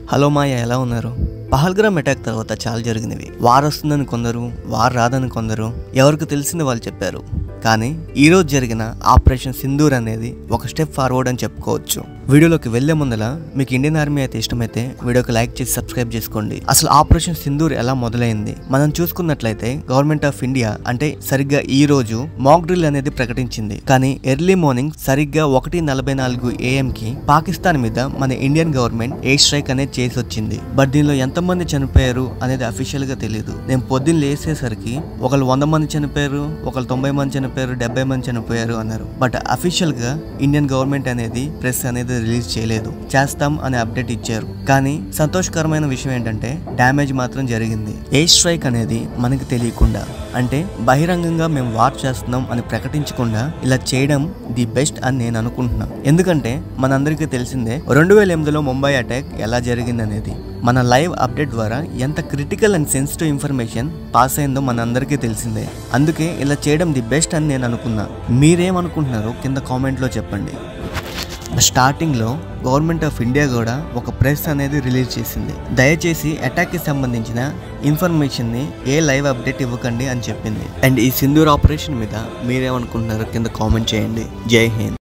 Hello మాయ, ఎలా ఉన్నారు? పహల్గ్రామ్ attack తర్వాత చాలా జరిగినవి. వార్ వస్తుందని కొందరు, వార్ రాదని కొందరు, ఎవరికి తెలిసింది వాళ్ళు చెప్పారు. కానీ ఈరోజు జరిగిన ఆపరేషన్ సింధూర్ అనేది ఒక స్టెప్ ఫార్వర్డ్ అని చెప్పుకోవచ్చు. వీడియోలోకి వెళ్లే ముందల మీకు ఇండియన్ ఆర్మీ అయితే ఇష్టమైతే వీడియోకి లైక్ చేసి సబ్స్క్రైబ్ చేసుకోండి. అసలు ఆపరేషన్ సింధూర్ ఎలా మొదలైంది మనం చూసుకున్నట్లయితే గవర్నమెంట్ ఆఫ్ ఇండియా అంటే సరిగ్గా ఈ రోజు మాక్ డ్రిల్ అనేది ప్రకటించింది. కానీ ఎర్లీ మార్నింగ్ సరిగ్గా 1:44 AM కి పాకిస్తాన్ మీద మన ఇండియన్ గవర్నమెంట్ ఎయిర్ స్ట్రైక్ అనేది చేసి వచ్చింది. బట్ దీనిలో ఎంతమంది చనిపోయారు అనేది అఫీషియల్ గా తెలియదు. నేను పొద్దున్న లేసేసరికి ఒకళ్ళు 100 మంది చనిపోయారు, ఒకళ్ళు 90 మంది చనిపోయారు, 70 మంది చనిపోయారు అన్నారు. బట్ అఫీషియల్ గా ఇండియన్ గవర్నమెంట్ అనేది ప్రెస్ అనేది రిలీజ్ చేయలేదు. చేస్తాం అనే అప్డేట్ ఇచ్చారు. కానీ సంతోషకరమైన విషయం ఏంటంటే డ్యామేజ్ మాత్రం జరిగింది. ఎయిర్ స్ట్రైక్ అనేది మనకి తెలియకుండా, అంటే బహిరంగంగా మేము వార్ చేస్తున్నాం అని ప్రకటించకుండా ఇలా చేయడం ది బెస్ట్ అని నేను అనుకుంటున్నా. ఎందుకంటే మనందరికీ తెలిసిందే 2008లో ముంబై అటాక్ ఎలా జరిగింది అనేది. మన లైవ్ అప్డేట్ ద్వారా ఎంత critical and sensitive information pass అయిందో మనందరికీ తెలిసిందే. అందుకే ఇలా చేయడం ది బెస్ట్ అని నేను అనుకున్నా. మీరేమనుకుంటున్నారో కింద కామెంట్లో చెప్పండి. స్టార్టింగ్లో గవర్నమెంట్ ఆఫ్ ఇండియా కూడా ఒక ప్రెస్ అనేది రిలీజ్ చేసింది. దయచేసి అటాక్కి సంబంధించిన ఇన్ఫర్మేషన్ని ఏ లైవ్ అప్డేట్ ఇవ్వకండి అని చెప్పింది. అండ్ ఈ సింధూర్ ఆపరేషన్ మీద మీరేమనుకుంటున్నారో కింద కామెంట్ చేయండి. జై హింద్.